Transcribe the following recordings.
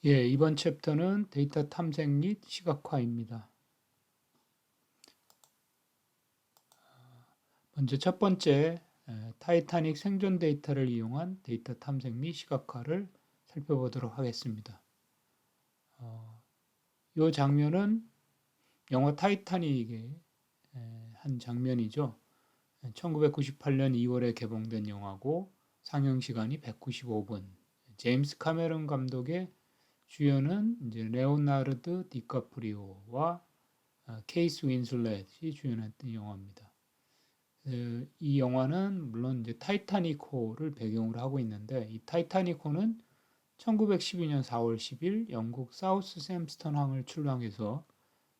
예, 이번 챕터는 데이터 탐색 및 시각화입니다. 먼저 첫 번째, 타이타닉 생존 데이터를 이용한 데이터 탐색 및 시각화를 살펴보도록 하겠습니다. 이 장면은 영화 타이타닉의 한 장면이죠. 1998년 2월에 개봉된 영화고 상영 시간이 195분. 제임스 카메론 감독의 주연은 이제 레오나르드 디카프리오와 케이스 윈슬렛이 주연했던 영화입니다. 이 영화는 물론 이제 타이타닉호를 배경으로 하고 있는데 이 타이타닉호는 1912년 4월 10일 영국 사우스샘스턴 항을 출항해서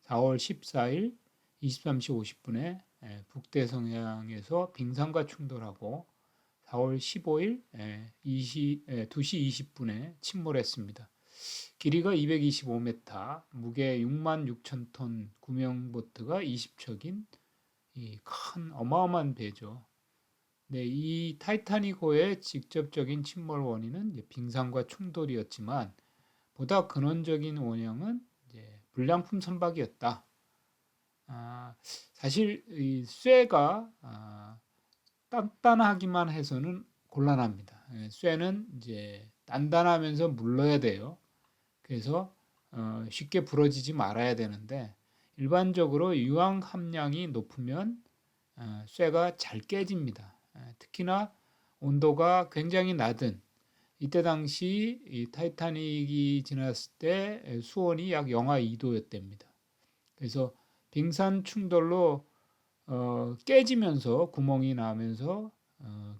4월 14일 23시 50분에 북대서양에서 빙산과 충돌하고 4월 15일 2시 20분에 침몰했습니다. 길이가 225m, 무게 6만 6천 톤 구명보트가 20척인 이 큰 어마어마한 배죠. 네, 이 타이타닉호의 직접적인 침몰 원인은 이제 빙산과 충돌이었지만 보다 근원적인 원인은 이제 불량품 선박이었다. 사실 이 쇠가 단단하기만 해서는 곤란합니다. 쇠는 이제 단단하면서 물러야 돼요. 그래서 쉽게 부러지지 말아야 되는데 일반적으로 유황 함량이 높으면 쇠가 잘 깨집니다. 특히나 온도가 굉장히 낮은 이때 당시 이 타이타닉이 지났을 때 수온이 약 영하 2도였답니다. 그래서 빙산 충돌로 깨지면서 구멍이 나면서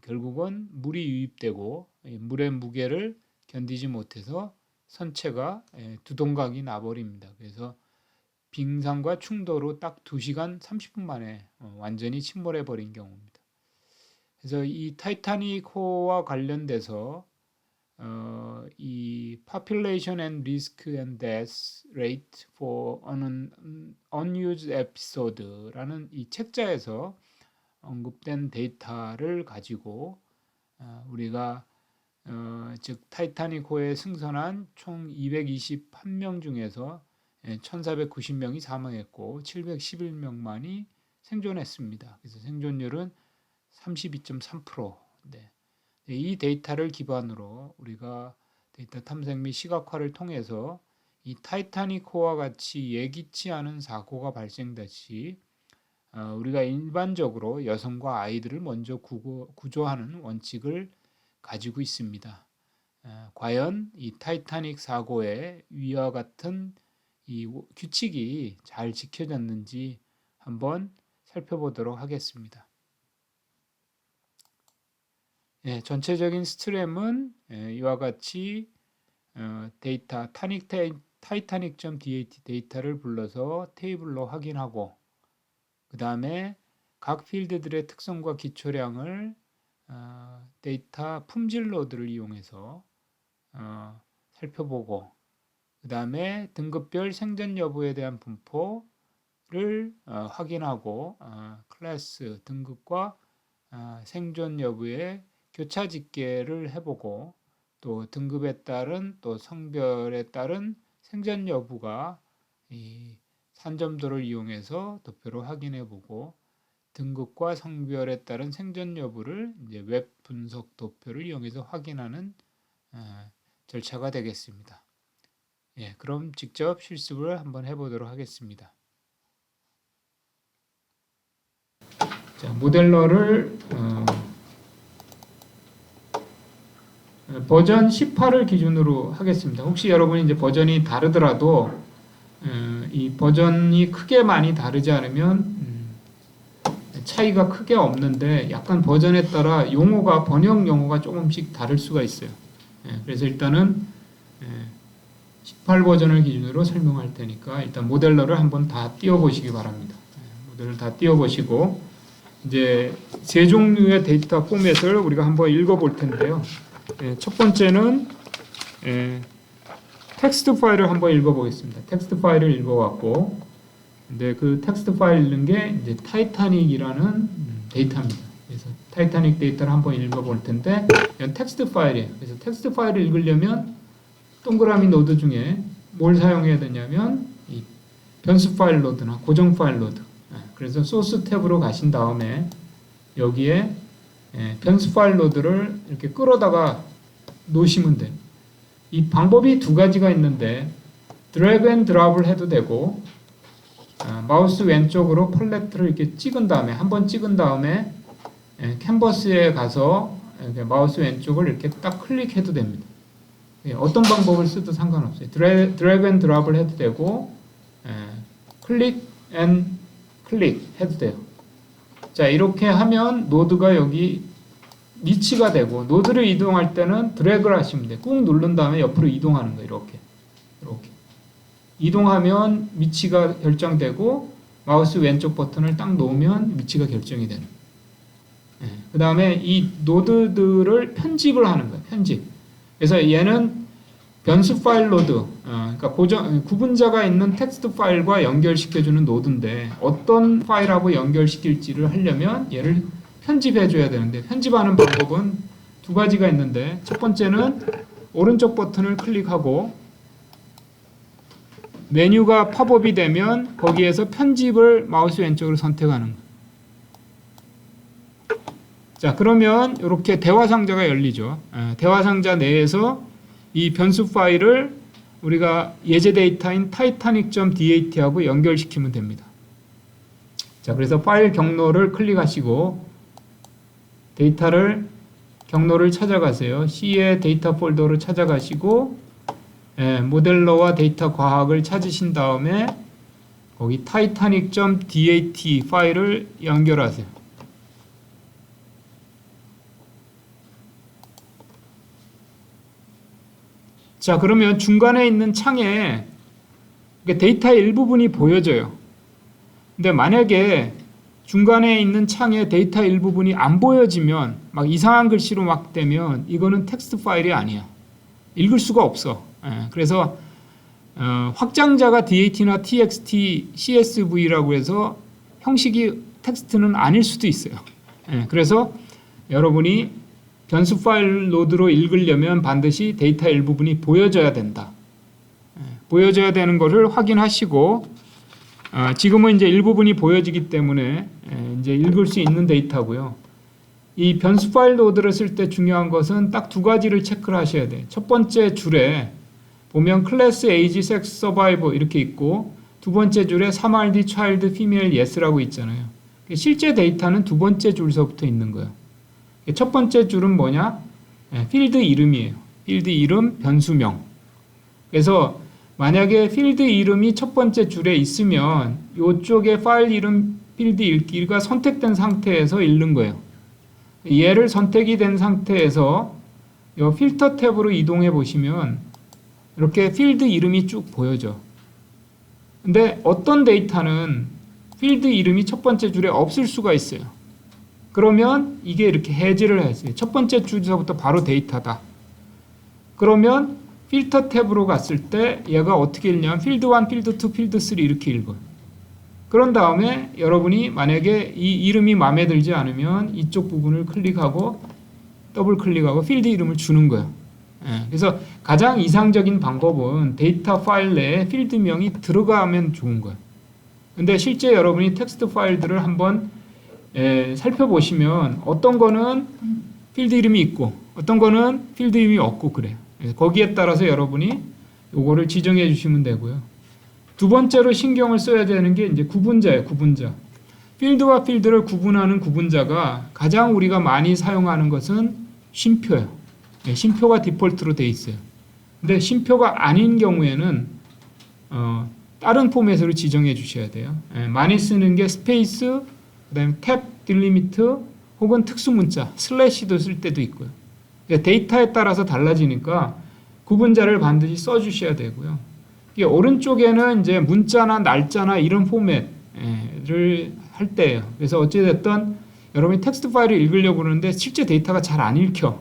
결국은 물이 유입되고 물의 무게를 견디지 못해서 선체가 두동강이 나버립니다. 그래서 빙산과 충돌로 딱 2시간 30분 만에 완전히 침몰해 버린 경우입니다. 그래서 이 타이타닉호와 관련돼서 이 Population and Risk and Death Rate for an Unused Episode라는 이 책자에서 언급된 데이터를 가지고 우리가 즉 타이타닉호에 승선한 총 221명 중에서 1490명이 사망했고 711명만이 생존했습니다. 그래서 생존율은 32.3%. 네. 이 데이터를 기반으로 우리가 데이터 탐색 및 시각화를 통해서 이 타이타닉호와 같이 예기치 않은 사고가 발생될 시 우리가 일반적으로 여성과 아이들을 먼저 구조하는 원칙을 가지고 있습니다. 과연 이 타이타닉 사고에 위와 같은 이 규칙이 잘 지켜졌는지 한번 살펴보도록 하겠습니다. 전체적인 스트램은 이와 같이 데이터 타이타닉.dat 데이터를 불러서 테이블로 확인하고 그 다음에 각 필드들의 특성과 기초량을 데이터 품질 로드를 이용해서 살펴보고 그 다음에 등급별 생존 여부에 대한 분포를 확인하고 클래스 등급과 생존 여부의 교차 집계를 해보고 또 등급에 따른 또 성별에 따른 생존 여부가 이 산점도를 이용해서 도표로 확인해보고 등급과 성별에 따른 생존 여부를 이제 웹 분석 도표를 이용해서 확인하는 절차가 되겠습니다. 그럼 직접 실습을 한번 해보도록 하겠습니다. 자, 모델러를 버전 18을 기준으로 하겠습니다. 혹시 여러분이 이제 버전이 다르더라도 이 버전이 크게 많이 다르지 않으면 차이가 크게 없는데 약간 버전에 따라 번역 용어가 조금씩 다를 수가 있어요. 그래서 일단은 18 버전을 기준으로 설명할 테니까 일단 모델러를 한번 다 띄워보시기 바랍니다. 모델을 다 띄워보시고 이제 세 종류의 데이터 포맷을 우리가 한번 읽어볼 텐데요. 첫 번째는 텍스트 파일을 한번 읽어보겠습니다. 텍스트 파일을 읽어왔고, 근데 그 텍스트 파일 읽는 게 이제 타이타닉이라는 데이터입니다. 그래서 타이타닉 데이터를 한번 읽어볼 텐데, 이건 텍스트 파일이에요. 그래서 텍스트 파일을 읽으려면 동그라미 노드 중에 뭘 사용해야 되냐면 이 변수 파일 로드나 고정 파일 로드. 그래서 소스 탭으로 가신 다음에 여기에 변수 파일 로드를 이렇게 끌어다가 놓으시면 돼요. 이 방법이 두 가지가 있는데 드래그 앤 드랍을 해도 되고 마우스 왼쪽으로 팔레트를 이렇게 찍은 다음에 한번 찍은 다음에 캔버스에 가서 이렇게 마우스 왼쪽을 이렇게 딱 클릭해도 됩니다. 어떤 방법을 쓰도 상관없어요. 드래그 앤 드랍을 해도 되고 클릭 앤 클릭 해도 돼요. 자, 이렇게 하면 노드가 여기 위치가 되고 노드를 이동할 때는 드래그를 하시면 돼요. 꾹 누른 다음에 옆으로 이동하는 거예요. 이렇게 이동하면 위치가 결정되고 마우스 왼쪽 버튼을 딱 놓으면 위치가 결정이 되는 거예요. 그 다음에 이 노드들을 편집을 하는 거예요. 편집. 그래서 얘는 변수 파일 로드, 그러니까 구분자가 있는 텍스트 파일과 연결시켜주는 노드인데 어떤 파일하고 연결시킬지를 하려면 얘를 편집해줘야 되는데 편집하는 방법은 두 가지가 있는데 첫 번째는 오른쪽 버튼을 클릭하고 메뉴가 팝업이 되면 거기에서 편집을 마우스 왼쪽으로 선택하는 거예요. 자, 그러면 이렇게 대화 상자가 열리죠. 대화 상자 내에서 이 변수 파일을 우리가 예제 데이터인 titanic.dat하고 연결시키면 됩니다. 자, 그래서 파일 경로를 클릭하시고 경로를 찾아가세요. C의 데이터 폴더로 찾아가시고 모델러와 데이터 과학을 찾으신 다음에 거기 titanic.dat 파일을 연결하세요. 자, 그러면 중간에 있는 창에 데이터의 일부분이 보여져요. 근데 만약에 중간에 있는 창에 데이터의 일부분이 안 보여지면 막 이상한 글씨로 막 되면 이거는 텍스트 파일이 아니야. 읽을 수가 없어. 그래서 확장자가 DAT나 TXT, CSV라고 해서 형식이 텍스트는 아닐 수도 있어요. 그래서 여러분이 변수 파일 로드로 읽으려면 반드시 데이터 일부분이 보여져야 된다. 보여져야 되는 것을 확인하시고 지금은 이제 일부분이 보여지기 때문에 이제 읽을 수 있는 데이터고요. 이 변수 파일 로드를 쓸 때 중요한 것은 딱 두 가지를 체크를 하셔야 돼요. 첫 번째 줄에 보면 클래스, 에이지, 섹스, 서바이버 이렇게 있고 두 번째 줄에 3RD, 차일드, 피메일, 예스라고 있잖아요. 실제 데이터는 두 번째 줄서부터 있는 거예요. 첫 번째 줄은 뭐냐? 필드 이름이에요. 필드 이름, 변수명. 그래서 만약에 필드 이름이 첫 번째 줄에 있으면 이쪽에 파일 이름 필드 읽기가 선택된 상태에서 읽는 거예요. 얘를 선택이 된 상태에서 이 필터 탭으로 이동해 보시면 이렇게 필드 이름이 쭉 보여져. 근데 어떤 데이터는 필드 이름이 첫 번째 줄에 없을 수가 있어요. 그러면 이게 이렇게 해제를 했어요. 첫 번째 줄에서부터 바로 데이터다. 그러면 필터 탭으로 갔을 때 얘가 어떻게 읽냐면 필드 1, 필드 2, 필드 3 이렇게 읽어요. 그런 다음에 여러분이 만약에 이 이름이 마음에 들지 않으면 이쪽 부분을 클릭하고 더블 클릭하고 필드 이름을 주는 거예요. 그래서 가장 이상적인 방법은 데이터 파일 내에 필드명이 들어가면 좋은 거예요. 근데 실제 여러분이 텍스트 파일들을 한번 살펴보시면 어떤 거는 필드 이름이 있고 어떤 거는 필드 이름이 없고 그래요. 거기에 따라서 여러분이 요거를 지정해 주시면 되고요. 두 번째로 신경을 써야 되는 게 이제 구분자예요. 구분자. 필드와 필드를 구분하는 구분자가 가장 우리가 많이 사용하는 것은 쉼표예요. 쉼표가 디폴트로 돼 있어요. 근데 쉼표가 아닌 경우에는 다른 포맷으로 지정해 주셔야 돼요. 많이 쓰는 게 스페이스, 그다음에 탭, 딜리미트 혹은 특수문자, 슬래시도 쓸 때도 있고요. 데이터에 따라서 달라지니까 구분자를 반드시 써주셔야 되고요. 이게 오른쪽에는 이제 문자나 날짜나 이런 포맷을 할 때예요. 그래서 어찌됐든 여러분이 텍스트 파일을 읽으려고 그러는데 실제 데이터가 잘 안 읽혀.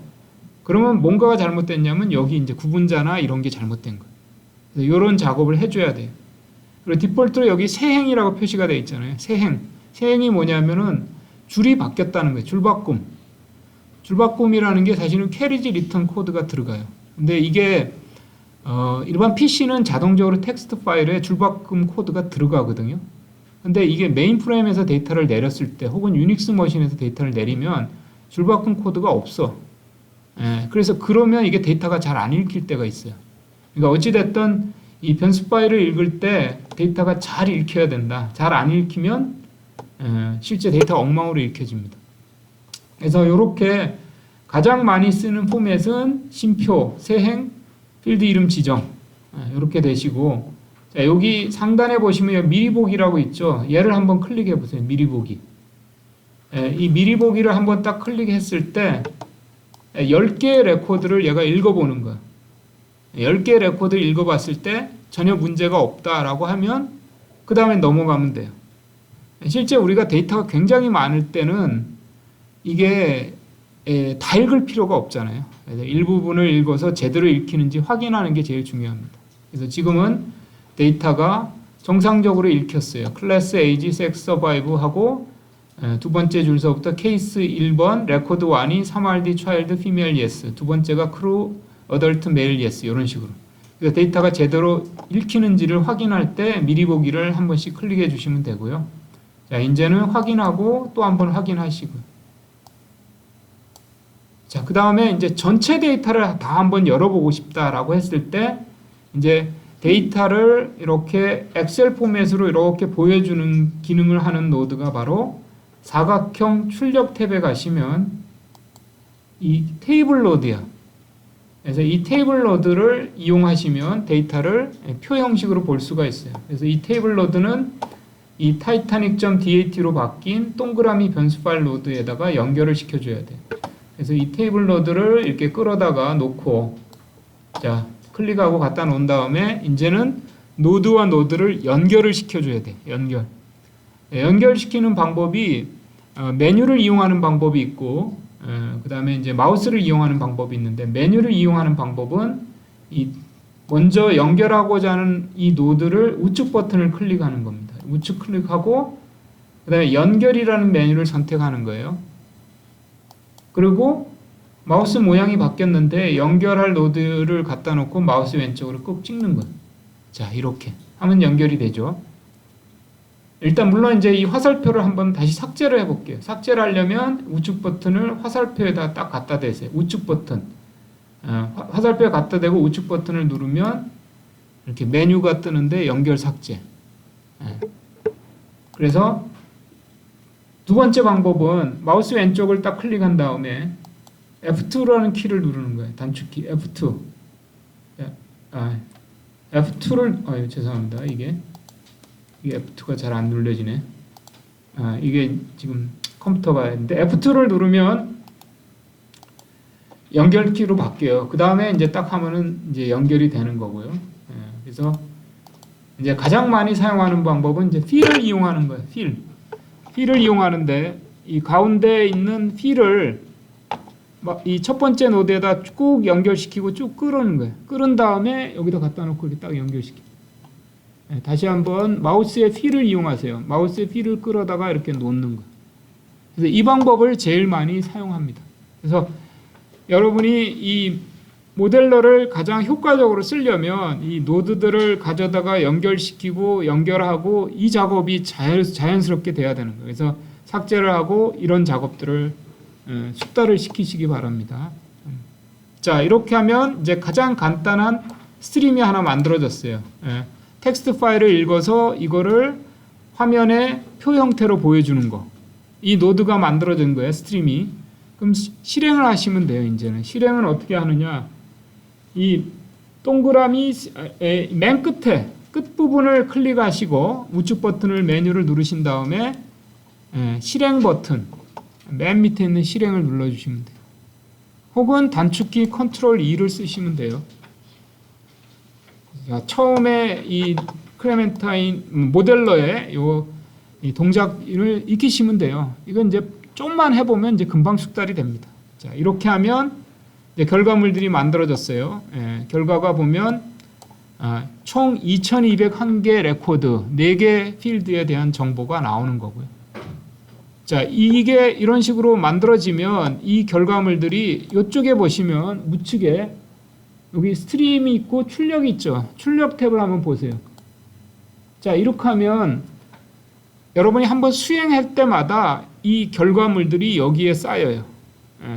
그러면 뭔가가 잘못됐냐면 여기 이제 구분자나 이런 게 잘못된 거예요. 그래서 이런 작업을 해줘야 돼요. 그리고 디폴트로 여기 새행이라고 표시가 되어 있잖아요. 새행. 새행이 뭐냐면은 줄이 바뀌었다는 거예요. 줄바꿈. 줄바꿈이라는 게 사실은 캐리지 리턴 코드가 들어가요. 근데 이게 일반 PC는 자동적으로 텍스트 파일에 줄바꿈 코드가 들어가거든요. 근데 이게 메인프레임에서 데이터를 내렸을 때 혹은 유닉스 머신에서 데이터를 내리면 줄바꿈 코드가 없어. 그래서 그러면 이게 데이터가 잘 안 읽힐 때가 있어요. 그러니까 어찌됐든 이 변수 파일을 읽을 때 데이터가 잘 읽혀야 된다. 잘 안 읽히면 실제 데이터가 엉망으로 읽혀집니다. 그래서 이렇게 가장 많이 쓰는 포맷은 심표, 세행, 필드 이름 지정 이렇게 되시고, 자, 여기 상단에 보시면 미리 보기라고 있죠. 얘를 한번 클릭해 보세요. 미리 보기. 이 미리 보기를 한번 딱 클릭했을 때 10개의 레코드를 얘가 읽어보는 거야. 10개의 레코드를 읽어봤을 때 전혀 문제가 없다라고 하면 그 다음에 넘어가면 돼요. 실제 우리가 데이터가 굉장히 많을 때는 이게 다 읽을 필요가 없잖아요. 그래서 일부분을 읽어서 제대로 읽히는지 확인하는 게 제일 중요합니다. 그래서 지금은 데이터가 정상적으로 읽혔어요. 클래스, 에이지, 섹스, 서바이브 하고 두 번째 줄서부터 케이스 1번 레코드 1이 3RD, 차일드, 피메일 예스, 두 번째가 크루, 어덜트, 메일 예스 이런 식으로. 그래서 데이터가 제대로 읽히는지를 확인할 때 미리 보기를 한 번씩 클릭해 주시면 되고요. 자, 이제는 확인하고 또 한 번 확인하시고요. 자, 그 다음에 이제 전체 데이터를 다 한번 열어보고 싶다라고 했을 때 이제 데이터를 이렇게 엑셀 포맷으로 이렇게 보여주는 기능을 하는 노드가 바로 사각형 출력 탭에 가시면 이 테이블 로드야. 그래서 이 테이블 로드를 이용하시면 데이터를 표 형식으로 볼 수가 있어요. 그래서 이 테이블 로드는 이 titanic.dat로 바뀐 동그라미 변수 파일 로드에다가 연결을 시켜줘야 돼요. 그래서 이 테이블 로드를 이렇게 끌어다가 놓고, 자, 클릭하고 갖다 놓은 다음에 이제는 노드와 노드를 연결을 시켜줘야 돼. 연결시키는 방법이 메뉴를 이용하는 방법이 있고, 그 다음에 이제 마우스를 이용하는 방법이 있는데, 메뉴를 이용하는 방법은 먼저 연결하고자 하는 이 노드를 우측 버튼을 클릭하는 겁니다. 우측 클릭하고 그 다음에 연결이라는 메뉴를 선택하는 거예요. 그리고 마우스 모양이 바뀌었는데 연결할 노드를 갖다 놓고 마우스 왼쪽으로 꾹 찍는 거예요. 자, 이렇게 하면 연결이 되죠. 일단 물론 이제 이 화살표를 한번 다시 삭제를 해볼게요. 삭제를 하려면 우측 버튼을 화살표에다 딱 갖다 대세요. 우측 버튼. 화살표에 갖다 대고 우측 버튼을 누르면 이렇게 메뉴가 뜨는데 연결 삭제. 그래서 두 번째 방법은 마우스 왼쪽을 딱 클릭한 다음에 F2라는 키를 누르는 거예요. 단축키 F2. F2를 죄송합니다. 이게 F2가 잘 안 눌려지네. 이게 지금 컴퓨터가 했는데 F2를 누르면 연결키로 바뀌어요. 그 다음에 이제 딱 하면은 이제 연결이 되는 거고요. 그래서 이제 가장 많이 사용하는 방법은 이제 필을 이용하는 거예요. 필을 이용하는데 이 가운데 있는 필을 이 첫 번째 노드에다 꾹 연결시키고 쭉 끌어는 거예요. 끌은 다음에 여기다 갖다 놓고 이렇게 딱 연결시켜요. 다시 한번 마우스의 휠을 이용하세요. 마우스의 휠을 끌어다가 이렇게 놓는 거예요. 그래서 이 방법을 제일 많이 사용합니다. 그래서 여러분이 이 모델러를 가장 효과적으로 쓰려면 이 노드들을 가져다가 연결시키고 연결하고 이 작업이 자연스럽게 돼야 되는 거예요. 그래서 삭제를 하고 이런 작업들을 숙달을 시키시기 바랍니다. 자, 이렇게 하면 이제 가장 간단한 스트림이 하나 만들어졌어요. 텍스트 파일을 읽어서 이거를 화면에 표 형태로 보여주는 거. 이 노드가 만들어진 거예요, 스트림이. 그럼 실행을 하시면 돼요, 이제는. 실행은 어떻게 하느냐. 이 동그라미 맨 끝에 끝부분을 클릭하시고 우측 버튼을 메뉴를 누르신 다음에 실행 버튼 맨 밑에 있는 실행을 눌러주시면 돼요. 혹은 단축키 컨트롤 E를 쓰시면 돼요. 자, 처음에 이 클레멘타인 모델러의 이 동작을 익히시면 돼요. 이건 이제 좀만 해보면 이제 금방 숙달이 됩니다. 자, 이렇게 하면 이제 결과물들이 만들어졌어요. 결과가 보면 총 2201개 레코드, 4개 필드에 대한 정보가 나오는 거고요. 자, 이게 이런 식으로 만들어지면 이 결과물들이 이쪽에 보시면 우측에 여기 스트림이 있고 출력이 있죠. 출력 탭을 한번 보세요. 자, 이렇게 하면 여러분이 한번 수행할 때마다 이 결과물들이 여기에 쌓여요.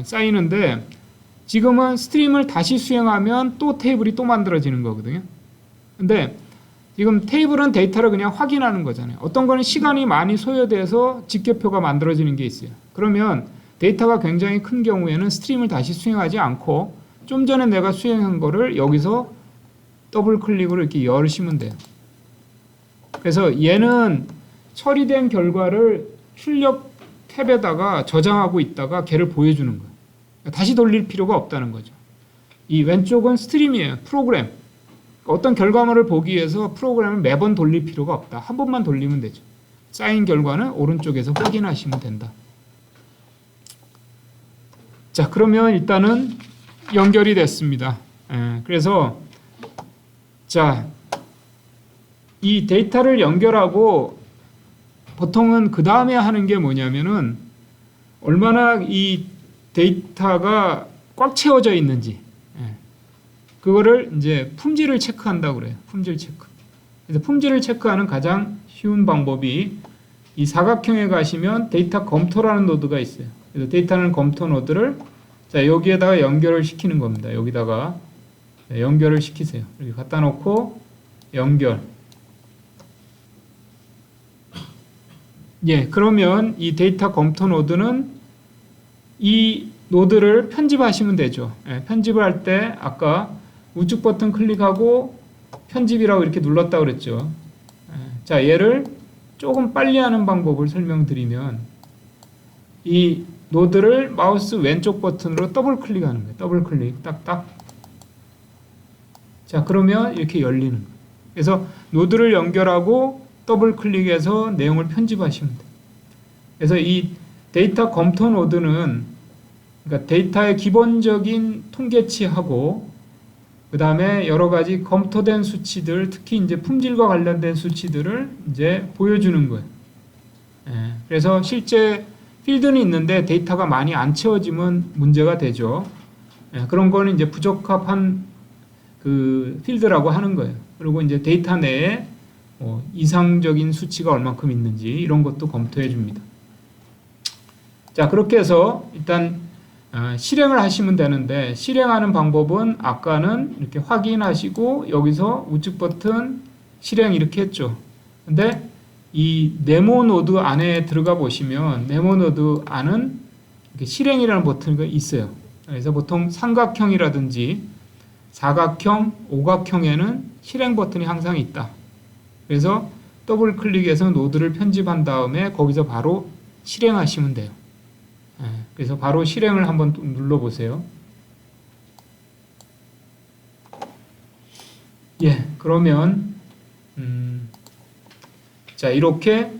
쌓이는데 지금은 스트림을 다시 수행하면 또 테이블이 또 만들어지는 거거든요. 근데 지금 테이블은 데이터를 그냥 확인하는 거잖아요. 어떤 거는 시간이 많이 소요돼서 직계표가 만들어지는 게 있어요. 그러면 데이터가 굉장히 큰 경우에는 스트림을 다시 수행하지 않고 좀 전에 내가 수행한 거를 여기서 더블 클릭으로 이렇게 열으시면 돼요. 그래서 얘는 처리된 결과를 출력 탭에다가 저장하고 있다가 걔를 보여주는 거예요. 다시 돌릴 필요가 없다는 거죠. 이 왼쪽은 스트림이에요. 프로그램. 어떤 결과물을 보기 위해서 프로그램을 매번 돌릴 필요가 없다. 한 번만 돌리면 되죠. 쌓인 결과는 오른쪽에서 확인하시면 된다. 자, 그러면 일단은 연결이 됐습니다. 그래서 자, 이 데이터를 연결하고 보통은 그 다음에 하는 게 뭐냐면은 얼마나 이 데이터가 꽉 채워져 있는지 그거를 이제 품질을 체크한다고 그래요. 품질 체크. 그래서 품질을 체크하는 가장 쉬운 방법이 이 사각형에 가시면 데이터 검토라는 노드가 있어요. 그래서 데이터는 검토 노드를 자, 여기에다가 연결을 시키는 겁니다. 여기다가 연결을 시키세요. 이렇게 갖다 놓고 연결. 예, 그러면 이 데이터 검토 노드는 이 노드를 편집하시면 되죠. 예, 편집을 할 때 아까 우측 버튼 클릭하고 편집이라고 이렇게 눌렀다고 그랬죠. 예, 자, 얘를 조금 빨리 하는 방법을 설명드리면 이 노드를 마우스 왼쪽 버튼으로 더블 클릭하는 거예요. 더블 클릭 딱딱. 자, 그러면 이렇게 열리는 거예요. 그래서 노드를 연결하고 더블 클릭해서 내용을 편집하시면 돼요. 그래서 이 데이터 검토 노드는 그러니까 데이터의 기본적인 통계치하고 그 다음에 여러 가지 검토된 수치들, 특히 이제 품질과 관련된 수치들을 이제 보여주는 거예요. 예, 그래서 실제 필드는 있는데 데이터가 많이 안 채워지면 문제가 되죠. 예, 그런 거는 이제 부적합한 그 필드라고 하는 거예요. 그리고 이제 데이터 내에 이상적인 수치가 얼만큼 있는지 이런 것도 검토해 줍니다. 자, 그렇게 해서 일단 실행을 하시면 되는데 실행하는 방법은 아까는 이렇게 확인하시고 여기서 우측 버튼 실행 이렇게 했죠. 근데 이 네모 노드 안에 들어가 보시면 네모 노드 안은 이렇게 실행이라는 버튼이 있어요. 그래서 보통 삼각형이라든지 사각형, 오각형에는 실행 버튼이 항상 있다. 그래서 더블 클릭해서 노드를 편집한 다음에 거기서 바로 실행하시면 돼요. 그래서 바로 실행을 한번 눌러보세요. 예, 그러면 자, 이렇게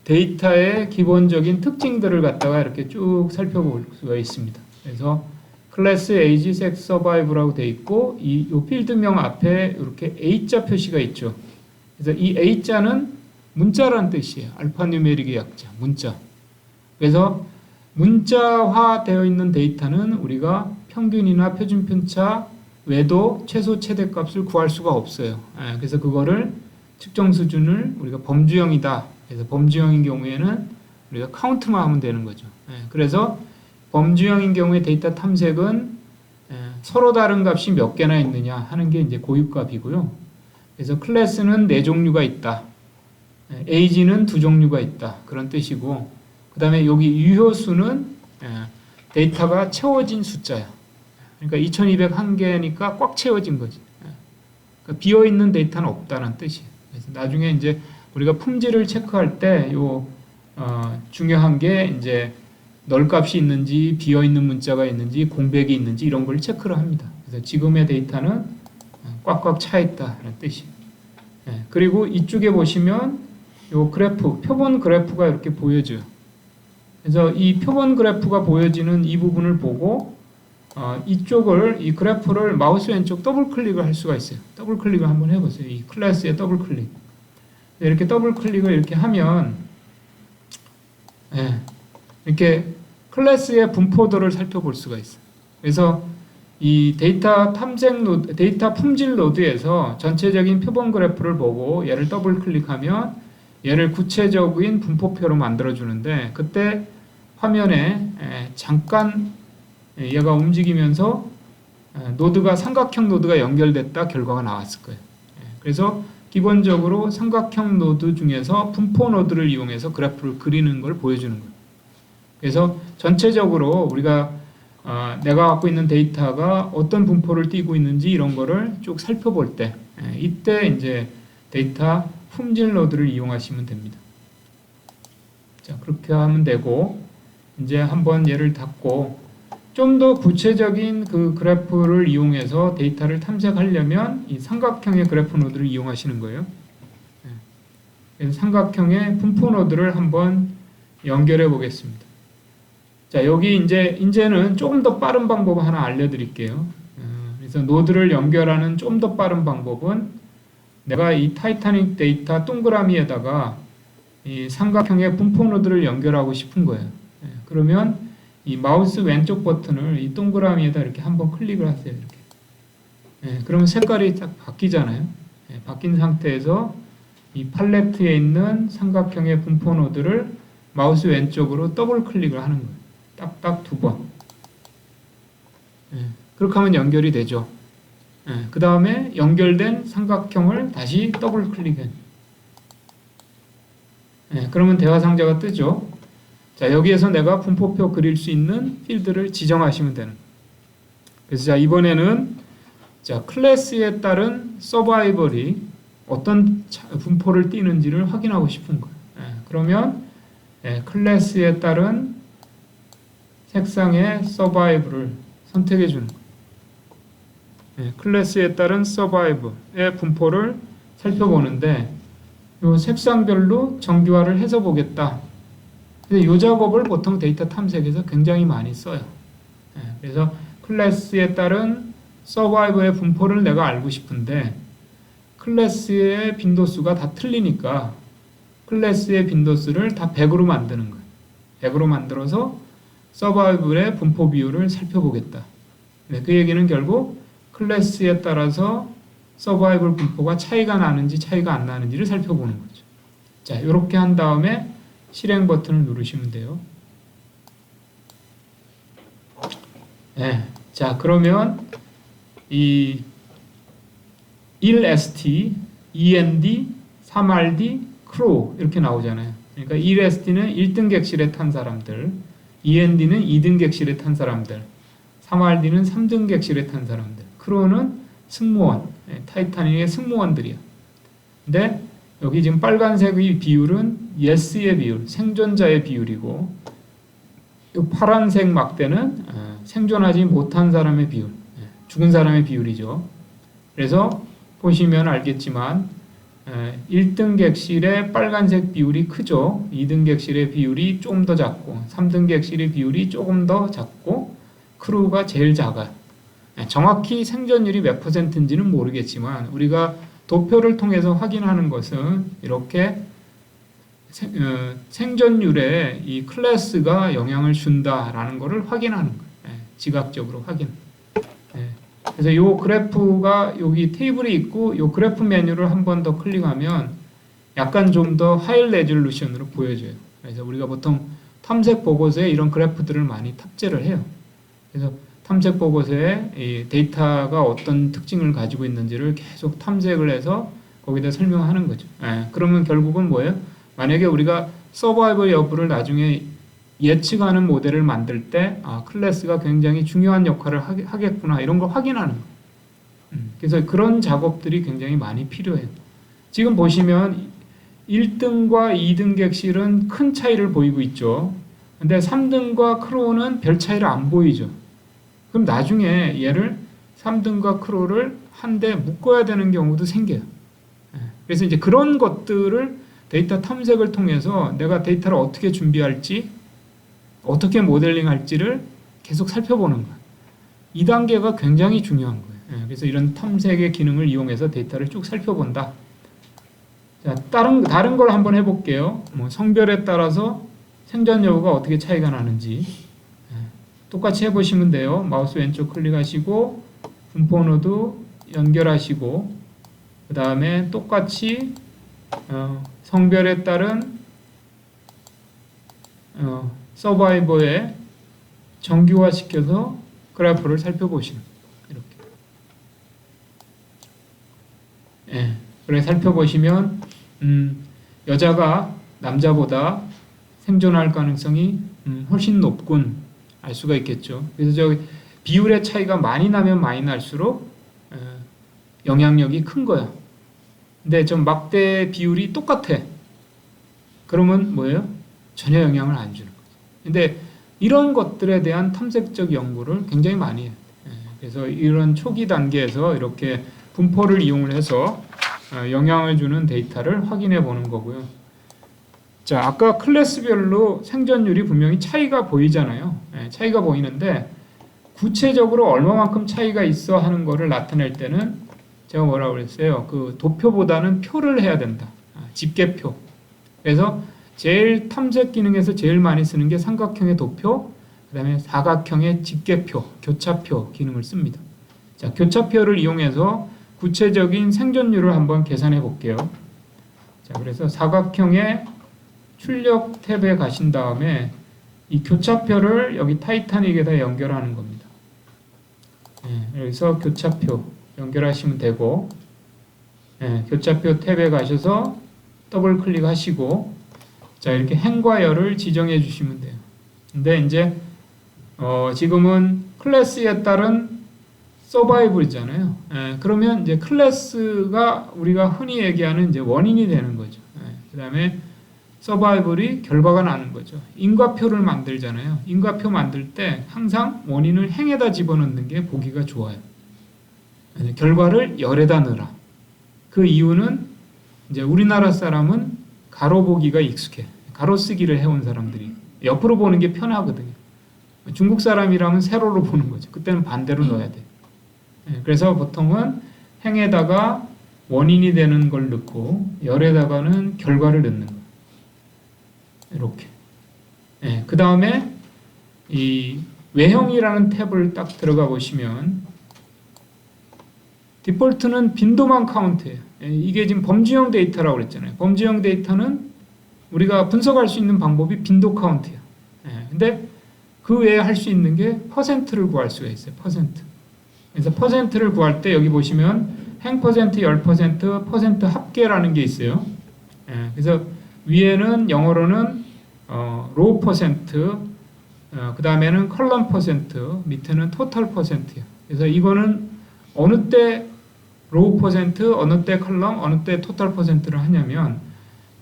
데이터의 기본적인 특징들을 갖다가 이렇게 쭉 살펴볼 수가 있습니다. 그래서 클래스, 에이지, 섹스, 서바이브라고 되어 있고 이 필드명 앞에 이렇게 A자 표시가 있죠. 그래서 이 A자는 문자라는 뜻이에요. 알파뉴메릭의 약자, 문자. 그래서 문자화 되어 있는 데이터는 우리가 평균이나 표준 편차 외도 최소 최대값을 구할 수가 없어요. 그래서 그거를 측정 수준을 우리가 범주형이다. 그래서 범주형인 경우에는 우리가 카운트만 하면 되는 거죠. 그래서 범주형인 경우에 데이터 탐색은 서로 다른 값이 몇 개나 있느냐 하는 게 이제 고유값이고요. 그래서 클래스는 4종류가 있다. 에이지는 2종류가 있다. 그런 뜻이고 그 다음에 여기 유효수는 데이터가 채워진 숫자야. 그러니까 2201개니까 꽉 채워진 거지. 그러니까 비어있는 데이터는 없다는 뜻이에요. 그래서 나중에 이제 우리가 품질을 체크할 때 중요한 게 이제 널값이 있는지 비어있는 문자가 있는지 공백이 있는지 이런 걸 체크를 합니다. 그래서 지금의 데이터는 꽉꽉 차 있다는 뜻이에요. 그리고 이쪽에 보시면 요 그래프, 표본 그래프가 이렇게 보여져요. 그래서 이 표본 그래프가 보여지는 이 부분을 보고 이쪽을 이 그래프를 마우스 왼쪽 더블 클릭을 할 수가 있어요. 더블 클릭을 한번 해보세요. 이 클래스에 더블 클릭. 이렇게 더블 클릭을 이렇게 하면 이렇게 클래스의 분포도를 살펴볼 수가 있어요. 그래서 이 데이터 탐색 노드, 데이터 품질 노드에서 전체적인 표본 그래프를 보고 얘를 더블 클릭하면 얘를 구체적인 분포표로 만들어 주는데, 그때 화면에 잠깐 얘가 움직이면서 노드가 삼각형 노드가 연결됐다 결과가 나왔을 거예요. 그래서 기본적으로 삼각형 노드 중에서 분포 노드를 이용해서 그래프를 그리는 걸 보여주는 거예요. 그래서 전체적으로 우리가 내가 갖고 있는 데이터가 어떤 분포를 띠고 있는지 이런 거를 쭉 살펴볼 때, 이때 이제 데이터 품질 노드를 이용하시면 됩니다. 자, 그렇게 하면 되고, 이제 한번 얘를 닫고 좀 더 구체적인 그 그래프를 이용해서 데이터를 탐색하려면 이 삼각형의 그래프 노드를 이용하시는 거예요. 그래서 삼각형의 분포 노드를 한번 연결해 보겠습니다. 자, 여기 이제는 조금 더 빠른 방법 하나 알려드릴게요. 그래서 노드를 연결하는 좀 더 빠른 방법은, 내가 이 타이타닉 데이터 동그라미에다가 이 삼각형의 분포 노드를 연결하고 싶은 거예요. 그러면 이 마우스 왼쪽 버튼을 이 동그라미에다 이렇게 한번 클릭을 하세요. 이렇게. 그러면 색깔이 딱 바뀌잖아요. 바뀐 상태에서 이 팔레트에 있는 삼각형의 분포 노드를 마우스 왼쪽으로 더블 클릭을 하는 거예요. 딱딱 2번. 그렇게 하면 연결이 되죠. 그 다음에 연결된 삼각형을 다시 더블 클릭해. 그러면 대화 상자가 뜨죠. 자, 여기에서 내가 분포표 그릴 수 있는 필드를 지정하시면 되는 거예요. 그래서 자, 이번에는 자, 클래스에 따른 서바이벌이 어떤 분포를 띠는지를 확인하고 싶은 거예요. 그러면 클래스에 따른 색상의 서바이벌을 선택해 주는 거예요. 클래스에 따른 서바이벌의 분포를 살펴보는데, 이 색상별로 정규화를 해서 보겠다. 근데 이 작업을 보통 데이터 탐색에서 굉장히 많이 써요. 그래서 클래스에 따른 서바이벌의 분포를 내가 알고 싶은데, 클래스의 빈도수가 다 틀리니까 클래스의 빈도수를 다 100으로 만드는 거예요. 100으로 만들어서 서바이벌의 분포 비율을 살펴보겠다. 그 얘기는 결국 클래스에 따라서 서바이벌 분포가 차이가 나는지 차이가 안 나는지를 살펴보는 거죠. 자, 이렇게 한 다음에 실행 버튼을 누르시면 돼요. 자, 그러면 이 1ST, 2ND, 3RD, 크로우 이렇게 나오잖아요. 그러니까 1ST는 1등 객실에 탄 사람들, 2ND는 2등 객실에 탄 사람들, 3RD는 3등 객실에 탄 사람들, 크로우는 승무원, 타이타닉의 승무원들이야. 근데 여기 지금 빨간색의 비율은 yes의 비율, 생존자의 비율이고, 이 파란색 막대는 생존하지 못한 사람의 비율, 죽은 사람의 비율이죠. 그래서 보시면 알겠지만 1등 객실의 빨간색 비율이 크죠. 2등 객실의 비율이 좀 더 작고, 3등 객실의 비율이 조금 더 작고, 크루가 제일 작아요. 정확히 생존율이 몇 %인지는 모르겠지만 우리가 도표를 통해서 확인하는 것은 이렇게 생존율에 이 클래스가 영향을 준다라는 것을 확인하는 거예요. 지각적으로 확인. 그래서 이 그래프가 여기 테이블이 있고, 이 그래프 메뉴를 한 번 더 클릭하면 약간 좀 더 하이 레졸루션으로 보여줘요. 그래서 우리가 보통 탐색 보고서에 이런 그래프들을 많이 탑재를 해요. 그래서 탐색 보고서에 이 데이터가 어떤 특징을 가지고 있는지를 계속 탐색을 해서 거기다 설명하는 거죠. 그러면 결국은 뭐예요? 만약에 우리가 서바이벌 여부를 나중에 예측하는 모델을 만들 때, 클래스가 굉장히 중요한 역할을 하겠구나, 이런 걸 확인하는 거예요. 그래서 그런 작업들이 굉장히 많이 필요해요. 지금 보시면 1등과 2등 객실은 큰 차이를 보이고 있죠. 근데 3등과 크로우는 별 차이를 안 보이죠. 그럼 나중에 얘를 3등과 크로우를 한 대 묶어야 되는 경우도 생겨요. 그래서 이제 그런 것들을 데이터 탐색을 통해서 내가 데이터를 어떻게 준비할지, 어떻게 모델링 할지를 계속 살펴보는 거예요. 이 단계가 굉장히 중요한 거예요. 그래서 이런 탐색의 기능을 이용해서 데이터를 쭉 살펴본다. 자, 다른 걸 한번 해볼게요. 성별에 따라서 생존 여부가 어떻게 차이가 나는지. 똑같이 해보시면 돼요. 마우스 왼쪽 클릭하시고 분포 노드 연결하시고 그 다음에 똑같이 성별에 따른 서바이버에 정규화 시켜서 그래프를 살펴보시는 이렇게. 예, 그래 살펴보시면 여자가 남자보다 생존할 가능성이 훨씬 높군 알 수가 있겠죠. 그래서 저 비율의 차이가 많이 나면 많이 날수록 영향력이 큰 거야. 근데 좀 막대 비율이 똑같아. 그러면 뭐예요? 전혀 영향을 안 주는 거죠. 근데 이런 것들에 대한 탐색적 연구를 굉장히 많이 해요. 그래서 이런 초기 단계에서 이렇게 분포를 이용을 해서 영향을 주는 데이터를 확인해 보는 거고요. 자, 아까 클래스별로 생존율이 분명히 차이가 보이잖아요. 차이가 보이는데 구체적으로 얼마만큼 차이가 있어 하는 거를 나타낼 때는 제가 뭐라고 그랬어요? 그 도표보다는 표를 해야 된다. 집계표. 그래서 제일 탐색 기능에서 제일 많이 쓰는 게 삼각형의 도표, 그 다음에 사각형의 집계표, 교차표 기능을 씁니다. 자, 교차표를 이용해서 구체적인 생존율을 한번 계산해 볼게요. 자, 그래서 사각형의 출력 탭에 가신 다음에 이 교차표를 여기 타이타닉에다 연결하는 겁니다. 여기서 교차표 연결하시면 되고, 교차표 탭에 가셔서 더블 클릭하시고, 자, 이렇게 행과 열을 지정해 주시면 돼요. 근데 이제 지금은 클래스에 따른 서바이벌이잖아요. 그러면 이제 클래스가 우리가 흔히 얘기하는 이제 원인이 되는 거죠. 그 다음에 서바이벌이 결과가 나는 거죠. 인과표를 만들잖아요. 인과표 만들 때 항상 원인을 행에다 집어넣는 게 보기가 좋아요. 결과를 열에다 넣으라. 그 이유는 이제 우리나라 사람은 가로 보기가 익숙해. 가로 쓰기를 해온 사람들이 옆으로 보는 게 편하거든요. 중국 사람이라면 세로로 보는 거죠. 그때는 반대로 넣어야 돼. 그래서 보통은 행에다가 원인이 되는 걸 넣고 열에다가는 결과를 넣는 거예요. 이렇게. 그 다음에 이 외형이라는 탭을 딱 들어가 보시면 디폴트는 빈도만 카운트해요. 이게 지금 범주형 데이터라고 그랬잖아요. 범주형 데이터는 우리가 분석할 수 있는 방법이 빈도 카운트예요. 근데 그 외에 할 수 있는 게 퍼센트를 구할 수가 있어요. 퍼센트. 그래서 퍼센트를 구할 때 여기 보시면 행 퍼센트, 열 퍼센트, 퍼센트 합계라는 게 있어요. 그래서 위에는 영어로는 로우 퍼센트, 그 다음에는 컬럼 퍼센트, 밑에는 토탈 퍼센트예요. 그래서 이거는 어느 때 로우 퍼센트, 어느 때 컬럼, 어느 때 토탈 퍼센트를 하냐면,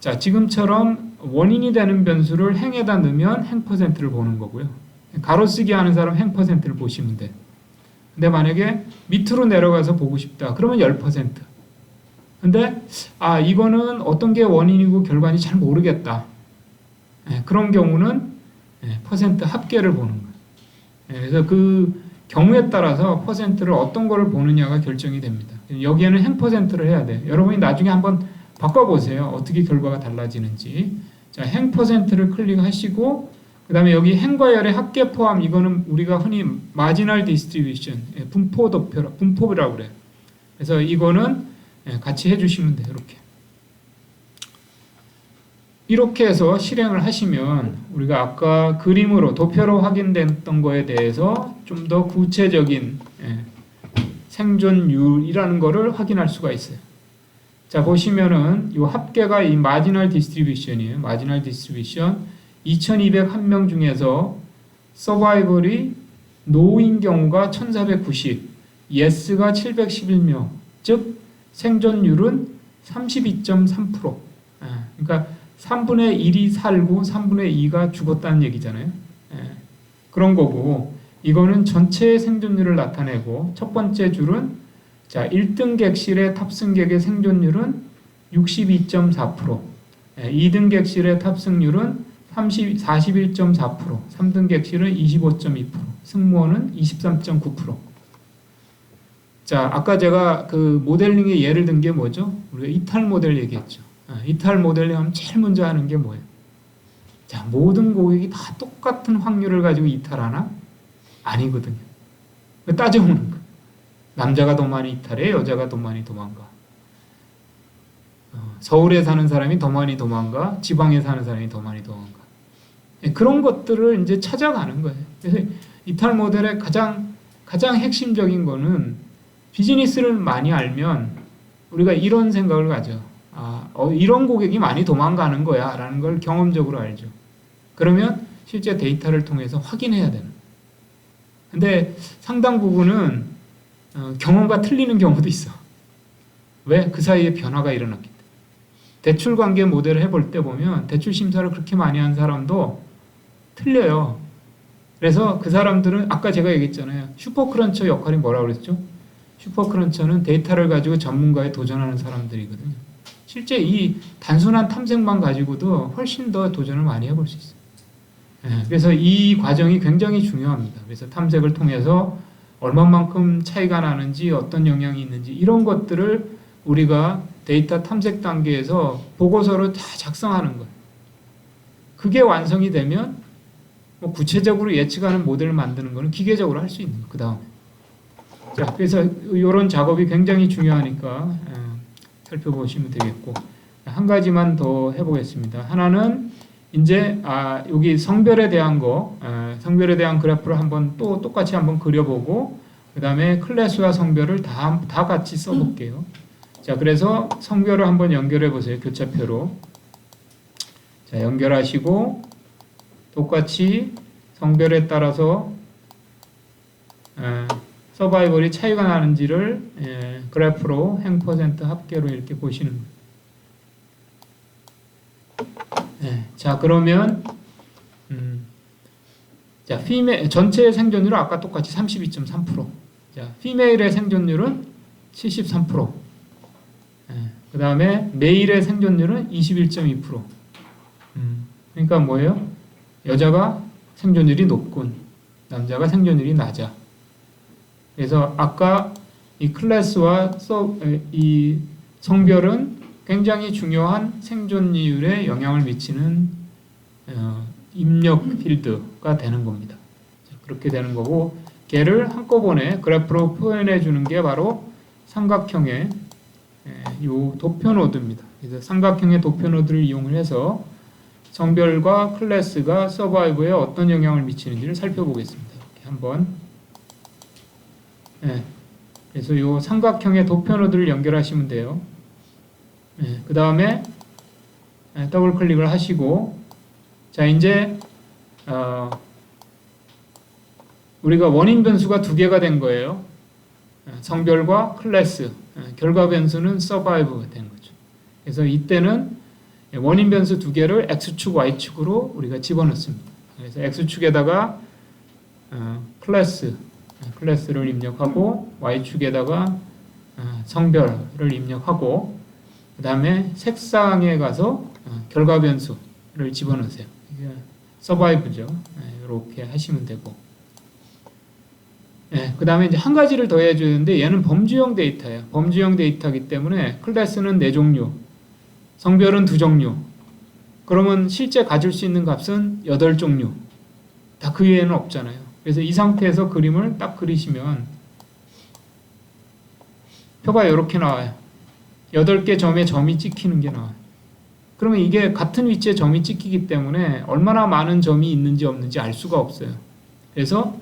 자, 지금처럼 원인이 되는 변수를 행에다 넣으면 행 퍼센트를 보는 거고요. 가로쓰기 하는 사람 행 퍼센트를 보시면 돼. 근데 만약에 밑으로 내려가서 보고 싶다. 그러면 10%. 근데 이거는 어떤 게 원인이고 결과인지 잘 모르겠다. 그런 경우는 퍼센트 합계를 보는 거예요. 그래서 그 경우에 따라서 퍼센트를 어떤 거를 보느냐가 결정이 됩니다. 여기에는 행 퍼센트를 해야 돼요. 여러분이 나중에 한번 바꿔보세요. 어떻게 결과가 달라지는지. 자, 행 퍼센트를 클릭하시고 그 다음에 여기 행과 열의 합계 포함, 이거는 우리가 흔히 마지널 디스트리뷰션, 분포라고 그래요. 그래서 이거는 같이 해주시면 돼요. 이렇게 해서 실행을 하시면 우리가 아까 그림으로 도표로 확인됐던 거에 대해서 좀 더 구체적인 생존율이라는 거를 확인할 수가 있어요. 자, 보시면은 이 합계가 이 마지널 디스트리뷰션이에요. 마지널 디스트리뷰션 2201명 중에서 서바이벌이 노인 경우가 1490, 예스가 711명, 즉 생존율은 32.3%. 그러니까 3분의 1이 살고 3분의 2가 죽었다는 얘기잖아요. 그런 거고, 이거는 전체의 생존율을 나타내고, 첫 번째 줄은 자, 1등 객실의 탑승객의 생존율은 62.4%, 2등 객실의 탑승률은 41.4%, 3등 객실은 25.2%, 승무원은 23.9%. 자, 아까 제가 그 모델링의 예를 든 게 뭐죠? 우리가 이탈 모델 얘기했죠. 이탈 모델링 하면 제일 먼저 하는 게 뭐예요? 자, 모든 고객이 다 똑같은 확률을 가지고 이탈하나? 아니거든요. 따져보는 거. 남자가 더 많이 이탈해, 여자가 더 많이 도망가. 서울에 사는 사람이 더 많이 도망가, 지방에 사는 사람이 더 많이 도망가. 그런 것들을 이제 찾아가는 거예요. 그래서 이탈 모델의 가장 핵심적인 거는 비즈니스를 많이 알면 우리가 이런 생각을 가져. 이런 고객이 많이 도망가는 거야 라는 걸 경험적으로 알죠. 그러면 실제 데이터를 통해서 확인해야 되는. 근데 상당 부분은 경험과 틀리는 경우도 있어. 왜? 그 사이에 변화가 일어났기 때문에. 대출 관계 모델을 해볼 때 보면 대출 심사를 그렇게 많이 한 사람도 틀려요. 그래서 그 사람들은 아까 제가 얘기했잖아요. 슈퍼크런처 역할이 뭐라고 그랬죠? 슈퍼크런처는 데이터를 가지고 전문가에 도전하는 사람들이거든요. 실제 이 단순한 탐색만 가지고도 훨씬 더 도전을 많이 해볼 수 있어요. 그래서 이 과정이 굉장히 중요합니다. 그래서 탐색을 통해서 얼마만큼 차이가 나는지 어떤 영향이 있는지 이런 것들을 우리가 데이터 탐색 단계에서 보고서로 다 작성하는 거예요. 그게 완성이 되면 뭐 구체적으로 예측하는 모델을 만드는 거는 기계적으로 할 수 있는 거예요. 그 다음에. 자, 그래서 이런 작업이 굉장히 중요하니까 살펴보시면 되겠고, 한 가지만 더 해보겠습니다. 하나는 이제 여기 성별에 대한 성별에 대한 그래프를 한번 또 똑같이 한번 그려보고, 그 다음에 클래스와 성별을 다 같이 써볼게요. 자, 그래서 성별을 한번 연결해 보세요. 교차표로. 자, 연결하시고 똑같이 성별에 따라서 서바이벌이 차이가 나는지를 그래프로 행퍼센트 합계로 이렇게 보시는 거예요. 자, 그러면 자, 전체 생존율은 아까 똑같이 32.3%. 자, 피메일의 생존율은 73%. 그 다음에 메일의 생존율은 21.2%. 그러니까 뭐예요? 여자가 생존율이 높군, 남자가 생존율이 낮아. 그래서 아까 이 클래스와 이 성별은 굉장히 중요한 생존율에 영향을 미치는 입력 필드가 되는 겁니다. 그렇게 되는 거고, 걔를 한꺼번에 그래프로 표현해 주는 게 바로 삼각형의 요 도표 노드입니다. 그래서 삼각형의 도표 노드를 이용해서 성별과 클래스가 서바이브에 어떤 영향을 미치는지를 살펴보겠습니다. 이렇게 한번. 그래서 이 삼각형의 도표 노드를 연결하시면 돼요. 그 다음에 더블 클릭을 하시고, 자, 이제 우리가 원인 변수가 두 개가 된 거예요. 성별과 클래스, 결과 변수는 서바이브가 된 거죠. 그래서 이때는 원인 변수 두 개를 X축, Y축으로 우리가 집어넣습니다. 그래서 X축에다가 클래스를 입력하고, Y축에다가 성별을 입력하고, 그 다음에 색상에 가서 결과 변수를 집어넣으세요. 이게 서바이브죠. 이렇게 하시면 되고, 그 다음에 이제 한 가지를 더 해줘야 되는데, 얘는 범주형 데이터예요. 범주형 데이터이기 때문에 클래스는 4종류, 성별은 2종류. 그러면 실제 가질 수 있는 값은 8종류. 다 그 외에는 없잖아요. 그래서 이 상태에서 그림을 딱 그리시면 표가 이렇게 나와요. 8개 점에 점이 찍히는 게 나와요. 그러면 이게 같은 위치에 점이 찍히기 때문에 얼마나 많은 점이 있는지 없는지 알 수가 없어요. 그래서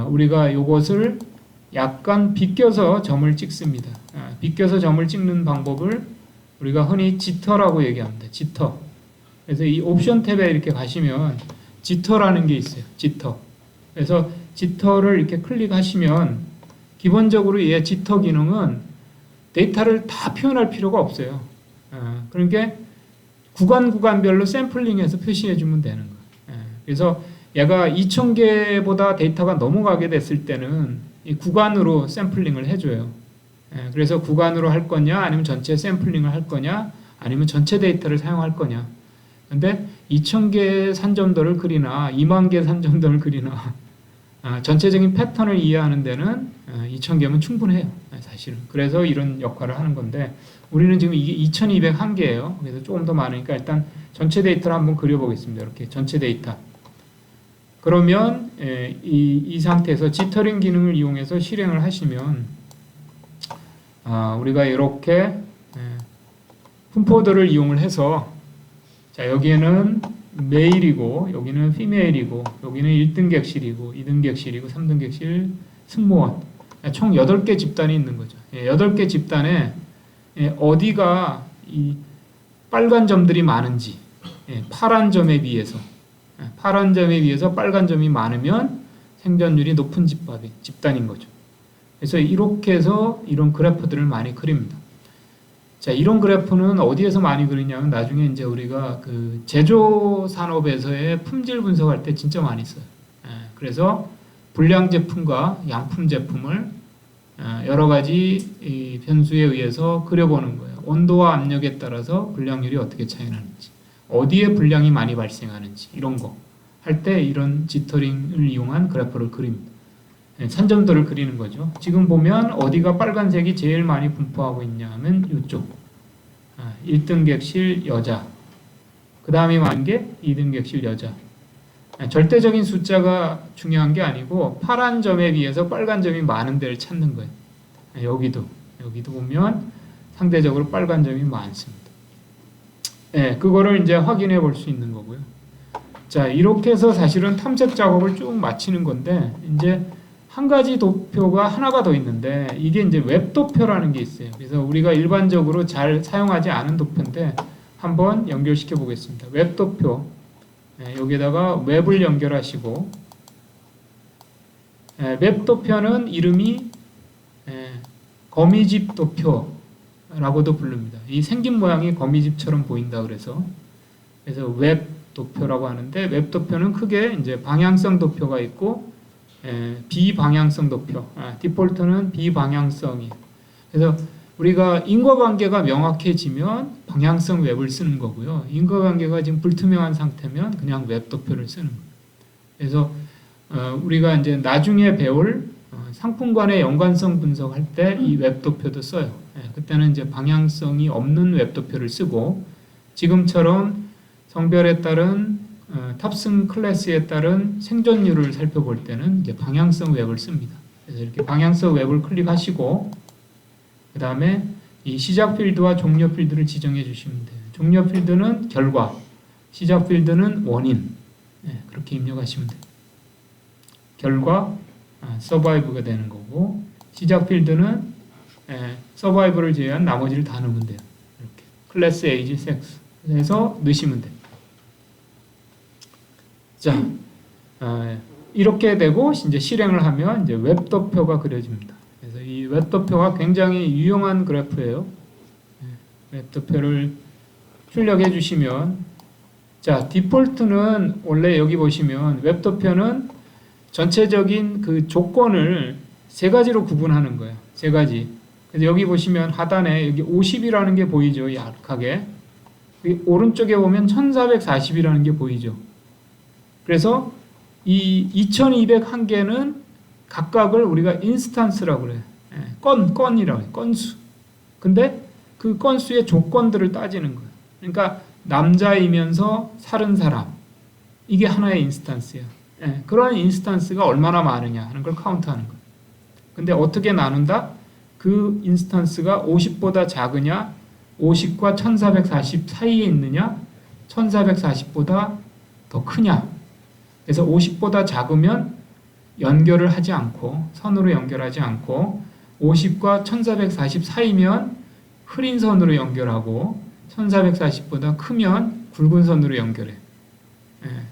우리가 이것을 약간 비껴서 점을 찍습니다. 비껴서 점을 찍는 방법을 우리가 흔히 지터라고 얘기합니다. 지터. 그래서 이 옵션 탭에 이렇게 가시면 지터라는 게 있어요. 지터. 그래서 지터를 이렇게 클릭하시면 기본적으로 얘 지터 기능은 데이터를 다 표현할 필요가 없어요. 그러니까 구간별로 샘플링해서 표시해 주면 되는 거예요. 그래서 얘가 2000개보다 데이터가 넘어가게 됐을 때는 이 구간으로 샘플링을 해줘요. 그래서 구간으로 할 거냐, 아니면 전체 샘플링을 할 거냐, 아니면 전체 데이터를 사용할 거냐. 근데 2000개의 산점도를 그리나 2만 개의 산점도를 그리나 전체적인 패턴을 이해하는 데는 2000개면 충분해요. 사실은. 그래서 이런 역할을 하는 건데, 우리는 지금 이게 2201개예요. 그래서 조금 더 많으니까 일단 전체 데이터를 한번 그려보겠습니다. 이렇게 전체 데이터. 그러면 이 상태에서 지터링 기능을 이용해서 실행을 하시면 우리가 이렇게 분포들을 이용을 해서 자 여기에는 메일이고 여기는 피메일이고 여기는 1등 객실이고 2등 객실이고 3등 객실 승무원 총 8개 집단이 있는 거죠. 8개 집단에 어디가 이 빨간 점들이 많은지 파란 점에 비해서 빨간 점이 많으면 생존율이 높은 집단인 거죠. 그래서 이렇게 해서 이런 그래프들을 많이 그립니다. 자, 이런 그래프는 어디에서 많이 그리냐면 나중에 이제 우리가 그 제조 산업에서의 품질 분석할 때 진짜 많이 써요. 그래서 불량 제품과 양품 제품을 여러 가지 이 변수에 의해서 그려보는 거예요. 온도와 압력에 따라서 불량률이 어떻게 차이 나는지, 어디에 불량이 많이 발생하는지 이런 거 할 때 이런 지터링을 이용한 그래프를 그립니다. 산점도를 그리는 거죠. 지금 보면 어디가 빨간색이 제일 많이 분포하고 있냐 하면 이쪽 1등 객실 여자, 그 다음에 많은 게 2등 객실 여자. 절대적인 숫자가 중요한 게 아니고 파란 점에 비해서 빨간 점이 많은 데를 찾는 거예요. 여기도 보면 상대적으로 빨간 점이 많습니다. 그거를 이제 확인해 볼 수 있는 거고요. 자, 이렇게 해서 사실은 탐색 작업을 쭉 마치는 건데 이제 한 가지 도표가 하나가 더 있는데 이게 이제 웹 도표라는 게 있어요. 그래서 우리가 일반적으로 잘 사용하지 않은 도표인데 한번 연결시켜 보겠습니다. 웹 도표. 여기다가 웹을 연결하시고 웹 도표는 이름이 거미집 도표라고도 부릅니다. 이 생긴 모양이 거미집처럼 보인다 그래서 웹 도표라고 하는데 웹 도표는 크게 이제 방향성 도표가 있고 비방향성 도표, 디폴트는 비방향성이에요. 그래서 우리가 인과관계가 명확해지면 방향성 웹을 쓰는 거고요. 인과관계가 지금 불투명한 상태면 그냥 웹 도표를 쓰는 거예요. 그래서 우리가 이제 나중에 배울 상품 간의 연관성 분석할 때 이 웹 도표도 써요. 그때는 이제 방향성이 없는 웹 도표를 쓰고 지금처럼 성별에 따른 탑승 클래스에 따른 생존율을 살펴볼 때는 이제 방향성 웹을 씁니다. 그래서 이렇게 방향성 웹을 클릭하시고 그 다음에 이 시작 필드와 종료 필드를 지정해 주시면 돼요. 종료 필드는 결과, 시작 필드는 원인. 그렇게 입력하시면 돼요. 결과, 서바이브가 되는 거고 시작 필드는 서바이브를 제외한 나머지를 다 넣으면 돼요. 이렇게 클래스, 에이지, 섹스 해서 넣으시면 돼요. 자, 이렇게 되고 이제 실행을 하면 이제 웹 도표가 그려집니다. 그래서 이 웹 도표가 굉장히 유용한 그래프예요. 웹 도표를 출력해 주시면 자, 디폴트는 원래 여기 보시면 웹 도표는 전체적인 그 조건을 세 가지로 구분하는 거예요. 세 가지. 그래서 여기 보시면 하단에 여기 50이라는 게 보이죠. 약하게. 오른쪽에 보면 1440이라는 게 보이죠. 그래서 이 2201개는 각각을 우리가 인스탄스라고 그래요. 건이라고 해요. 건수. 근데 그 건수의 조건들을 따지는 거예요. 그러니까 남자이면서 살은 사람. 이게 하나의 인스탄스예요. 그런 인스탄스가 얼마나 많으냐 하는 걸 카운트하는 거예요. 근데 어떻게 나눈다? 그 인스탄스가 50보다 작으냐, 50과 1440 사이에 있느냐, 1440보다 더 크냐. 그래서 50보다 작으면 연결을 하지 않고 선으로 연결하지 않고 50과 1440 사이면 흐린 선으로 연결하고 1440보다 크면 굵은 선으로 연결해.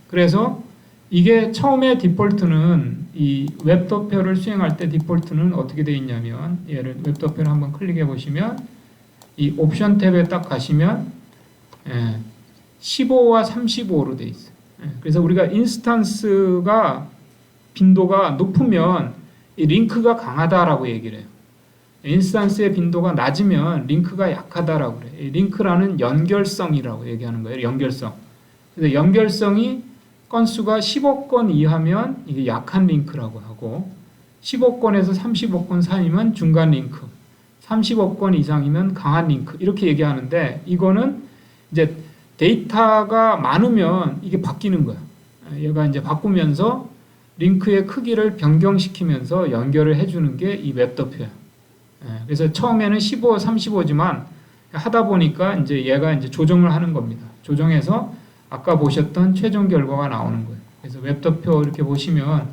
그래서 이게 처음에 디폴트는 이 웹 도표를 수행할 때 디폴트는 어떻게 되어 있냐면 얘를 웹 도표를 한번 클릭해 보시면 이 옵션 탭에 딱 가시면 15와 35로 되어 있어요. 그래서 우리가 인스탄스가 빈도가 높으면 이 링크가 강하다라고 얘기를 해요. 인스탄스의 빈도가 낮으면 링크가 약하다라고 그래요. 이 링크라는 연결성이라고 얘기하는 거예요. 연결성. 그래서 연결성이 건수가 10억 건 이하면 이게 약한 링크라고 하고 10억 건에서 30억 건 사이면 중간 링크, 30억 건 이상이면 강한 링크 이렇게 얘기하는데 이거는 이제 데이터가 많으면 이게 바뀌는 거야. 얘가 이제 바꾸면서 링크의 크기를 변경시키면서 연결을 해주는 게 이 웹도표야. 그래서 처음에는 15, 35지만 하다 보니까 이제 얘가 이제 조정을 하는 겁니다. 조정해서 아까 보셨던 최종 결과가 나오는 거예요. 그래서 웹도표 이렇게 보시면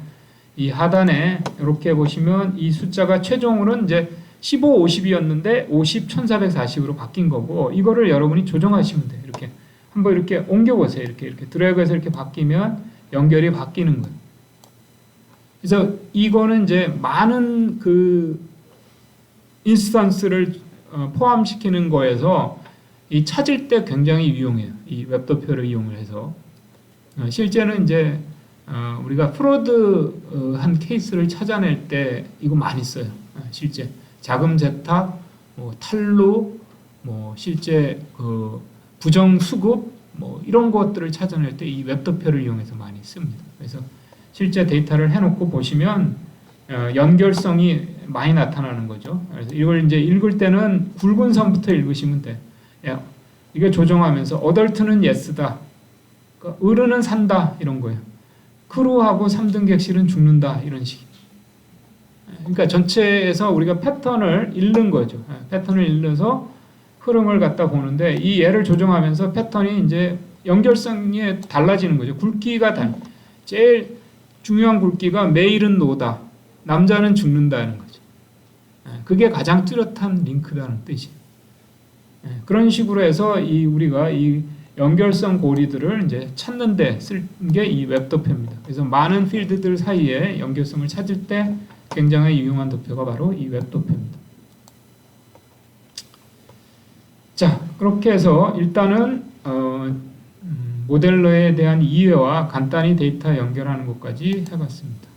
이 하단에 이렇게 보시면 이 숫자가 최종으로는 이제 15, 50이었는데 50, 1440으로 바뀐 거고 이거를 여러분이 조정하시면 돼요. 이렇게 한번 이렇게 옮겨보세요. 이렇게 드래그해서 이렇게 바뀌면 연결이 바뀌는 거예요. 그래서 이거는 이제 많은 그 인스턴스를 포함시키는 거에서 이 찾을 때 굉장히 유용해요. 이 웹도표를 이용을 해서 실제는 이제 우리가 프로드 한 케이스를 찾아낼 때 이거 많이 써요. 실제 자금 세탁, 뭐 탈루, 뭐 실제 그 부정 수급, 뭐 이런 것들을 찾아낼 때 이 웹도표를 이용해서 많이 씁니다. 그래서 실제 데이터를 해놓고 보시면 연결성이 많이 나타나는 거죠. 그래서 이걸 이제 읽을 때는 굵은 선부터 읽으시면 돼. 이게 조정하면서 어덜트는 예스다, 그러니까 어른은 산다 이런 거예요. 크루하고 3등 객실은 죽는다 이런 식. 그러니까 전체에서 우리가 패턴을 읽는 거죠. 패턴을 읽어서 흐름을 갖다 보는데 이 얘를 조정하면서 패턴이 이제 연결성이 달라지는 거죠. 굵기가 제일 중요한 굵기가 메일은 노다, 남자는 죽는다는 거죠. 그게 가장 뚜렷한 링크라는 뜻이에요. 그런 식으로 해서 우리가 이 연결성 고리들을 이제 찾는데 쓸 게 이 웹도표입니다. 그래서 많은 필드들 사이에 연결성을 찾을 때 굉장히 유용한 도표가 바로 이 웹도표입니다. 자, 그렇게 해서 일단은 모델러에 대한 이해와 간단히 데이터 연결하는 것까지 해봤습니다.